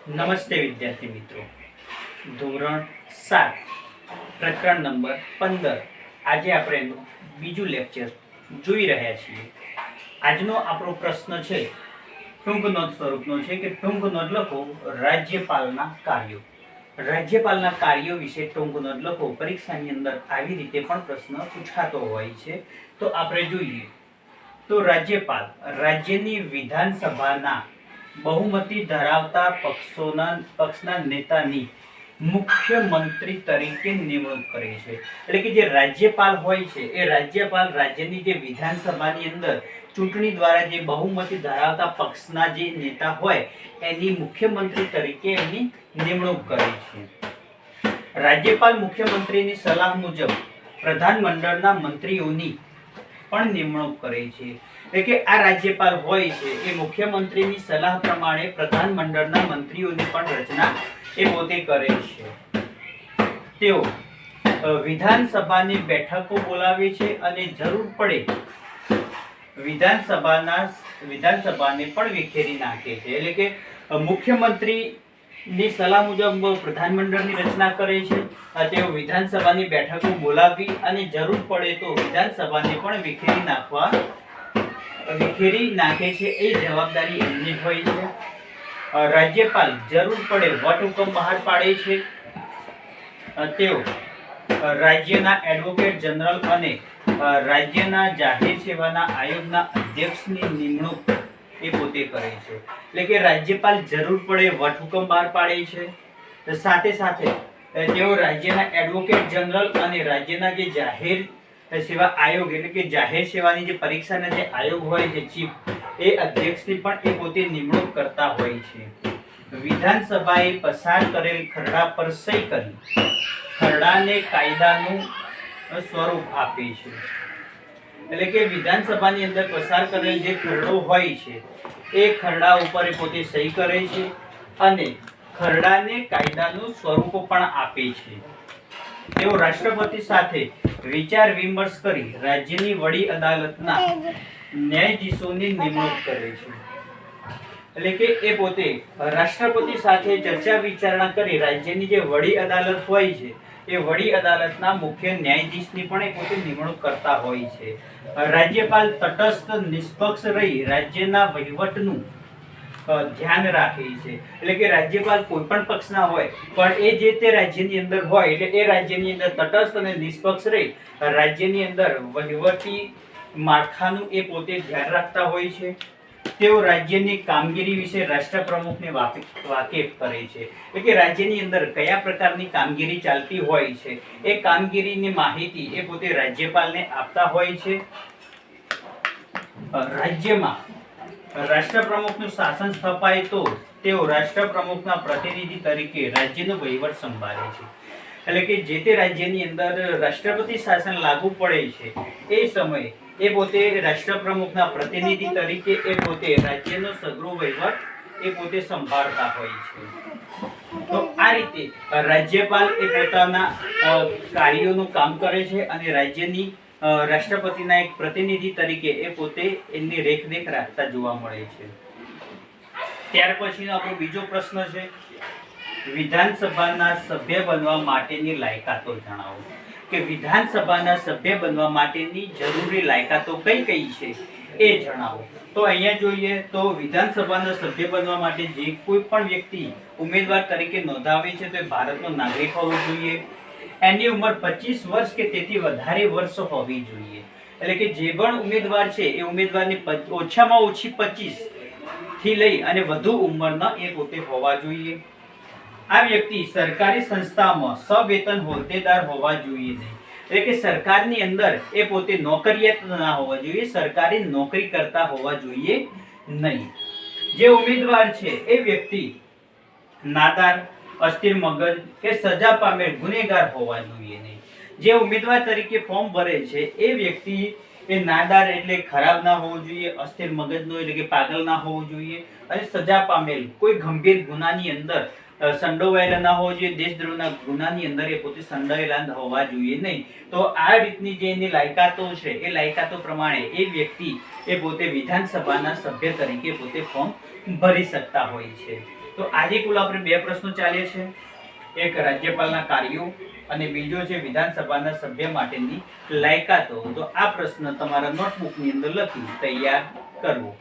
નમસ્તે વિદ્યાર્થી મિત્રો, ધોરણ 7 પ્રકરણ નંબર 15 આજે આપણે એનું બીજું લેક્ચર જોઈ રહ્યા છીએ. આજનો આપણો પ્રશ્ન છે ટૂંક નોંધ સ્વરૂપનો છે કે ટૂંક નોંધ લખો રાજ્યપાલના કાર્યો. રાજ્યપાલના કાર્યો વિશે ટૂંક નોંધ લખો. પરીક્ષાની અંદર આવી રીતે પણ પ્રશ્ન પૂછાતો હોય છે. તો આપણે જોઈએ તો રાજ્યપાલ રાજ્યની વિધાનસભાના બહુમતી ધરાવતા પક્ષના નેતાની મુખ્યમંત્રી તરીકે નિમણૂક કરે છે. એટલે કે જે રાજ્યપાલ હોય છે એ રાજ્યપાલ રાજ્યની જે વિધાનસભાની અંદર ચૂંટણી દ્વારા જે બહુમતી ધરાવતા પક્ષના જે નેતા હોય એની મુખ્યમંત્રી તરીકે એની નિમણૂક કરે છે. રાજ્યપાલ મુખ્યમંત્રીની સલાહ મુજબ પ્રધાનમંડળના મંત્રીઓની પણ નિમણૂક કરે છે. એટલે કે આ રાજ્યપાલ હોય છે એ મુખ્યમંત્રીની સલાહ પ્રમાણે પ્રધાનમંડળના મંત્રીઓની પણ રચના એ પોતે કરે છે. તેઓ વિધાનસભાની બેઠકો બોલાવે છે અને જરૂર પડે વિધાનસભાને પણ વિખેરી નાખે છે. એટલે કે મુખ્યમંત્રીની સલાહ મુજબ પ્રધાનમંડળની રચના કરે છે. તેઓ વિધાનસભાની બેઠકો બોલાવી અને જરૂર પડે તો વિધાનસભાને પણ વિખેરી નાખે છે. એ જવાબદારી એમની હોય છે. રાજ્યપાલ જરૂર પડે વટહુકમ બહાર પાડે છે. તેઓ રાજ્યના એડવોકેટ જનરલ અને રાજ્યના જાહેર સેવાના આયોગના અધ્યક્ષની નિમણૂક એ પોતે કરે છે. એટલે કે રાજ્યપાલ જરૂર પડે વટહુકમ બહાર પાડે છે. સાથે સાથે તેઓ રાજ્યના એડવોકેટ જનરલ અને રાજ્યના જે જાહેર સેવા આયોગ એટલે કે જાહેર સેવાની જે પરીક્ષાના જે આયોગ હોય છે ચીફ એ અધ્યક્ષની પણ એ પોતે નિમણૂક કરતા હોય છે. વિધાનસભાએ પસાર કરેલ ખરડા પર સહી કરી ખરડાને કાયદાનું સ્વરૂપ આપે છે. એટલે કે વિધાનસભાની અંદર પસાર કરેલ જે ખરડો હોય છે એ ખરડા ઉપર પોતે સહી કરે છે અને ખરડાને કાયદાનું સ્વરૂપ પણ આપે છે. તેઓ રાષ્ટ્રપતિ સાથે વિચાર વિમર્શ કરી રાજ્યની વડી અદાલતના ન્યાયાધીશોની નિમણૂક કરે છે. એટલે કે એ પોતે રાષ્ટ્રપતિ સાથે ચર્ચા વિચારણા કરી રાજ્યની જે વડી અદાલત હોય છે એ વડી અદાલતના મુખ્ય ન્યાયાધીશની પણ એ પોતે નિમણૂક કરતા હોય છે. રાજ્યપાલ તટસ્થ નિષ્પક્ષ રહી રાજ્યના વહીવટનું ધ્યાન રાખે છે. એટલે કે રાજ્યપાલ કોઈ પણ પક્ષના હોય પણ એ જે તે રાજ્યની અંદર હોય એટલે એ રાજ્યની અંદર તટસ્થ અને નિષ્પક્ષ રહી રાજ્યની અંદર વહીવટી માળખાનું એ પોતે ધ્યાન રાખતા હોય છે. તેઓ રાજ્યની કામગીરી વિશે રાષ્ટ્રપ્રમુખને વાકેફ કરે છે. એટલે કે રાજ્યની અંદર કયા પ્રકારની કામગીરી ચાલતી હોય છે એ કામગીરીની માહિતી એ પોતે રાજ્યપાલને આપતા હોય છે. રાજ્યમાં રાષ્ટ્રપ્રમુખનું શાસન સ્થપાય તો તેઓ રાષ્ટ્રપ્રમુખના પ્રતિનિધિ તરીકે રાજ્યનો વહીવટ સંભાળે છે. એટલે કે જે તે રાજ્યની અંદર રાષ્ટ્રપતિ શાસન લાગુ પડે છે એ સમયે એ પોતે રાષ્ટ્રપ્રમુખના પ્રતિનિધિ તરીકે એ પોતે રાજ્યનો સગળો વહીવટ એ પોતે સંભાળતા હોય છે. તો આ રીતે રાજ્યપાલ એ પોતાના કાર્યોનું કામ કરે છે અને રાજ્યની રાષ્ટ્રપતિના એક પ્રતિનિધિ તરીકે એ પોતે એમની રેખદેખ રાખતા જોવા મળે છે. ત્યાર પછીનો આપણો બીજો પ્રશ્ન છે વિધાનસભાના સભ્ય બનવા માટેની લાયકાતો જણાવો. કે વિધાનસભાના સભ્ય બનવા માટેની જરૂરી લાયકાતો કઈ કઈ છે એ જણાવો. તો અહીંયા જોઈએ તો વિધાનસભાના સભ્ય બનવા માટે જે કોઈ પણ વ્યક્તિ ઉમેદવાર તરીકે નોંધાવે છે તો એ ભારતનો નાગરિક હોવો જોઈએ. એની ઉંમર 25 વર્ષ કે તેથી વધારે વર્ષ હોવી જોઈએ. એટલે કે જે પણ ઉમેદવાર છે એ ઉમેદવારની ઓછામાં ઓછી 25 થી લઈ અને વધુ ઉંમરના એ પોતે હોવા જોઈએ. આ વ્યક્તિ સરકારી સંસ્થામાં સવેતન હોદ્દેદાર હોવા જોઈએ નહીં. એટલે કે સરકારની અંદર એ પોતે નોકરિયાત ના હોવા જોઈએ, સરકારી નોકરી કરતા હોવા જોઈએ નહીં. જે ઉમેદવાર છે એ વ્યક્તિ નાદાર, અસ્થિર મગજ કે સજા પામેલ ગુનેગાર હોવા જોઈએ નહીં. જે ઉમેદવાર તરીકે ફોર્મ ભરે છે એ વ્યક્તિ એ નાદાર એટલે ખરાબ ના હોવો જોઈએ, અસ્થિર મગજનો એટલે કે પાગલ ના હોવો જોઈએ અને સજા પામેલ કોઈ ગંભીર ગુનાની અંદર સંડોવાયેલા ના હોવા જોઈએ, દેશદ્રોહના ગુનાની અંદર એ પોતે સંડોવાયેલા હોવા જોઈએ નહીં. તો આ રીતની જે એની લાયકાતો છે એ લાયકાતો પ્રમાણે એ વ્યક્તિ એ પોતે વિધાનસભાના સભ્ય તરીકે પોતે ફોર્મ ભરી શકતા હોય છે. તો આજે કુલ આપણે બે પ્રશ્નો ચાલે છે, એક રાજ્યપાલના કાર્યો અને બીજો છે વિધાનસભાના સભ્ય માટેની લાયકાતો. તો આ પ્રશ્ન તમારા નોટબુકની અંદર લખી તૈયાર કરવો.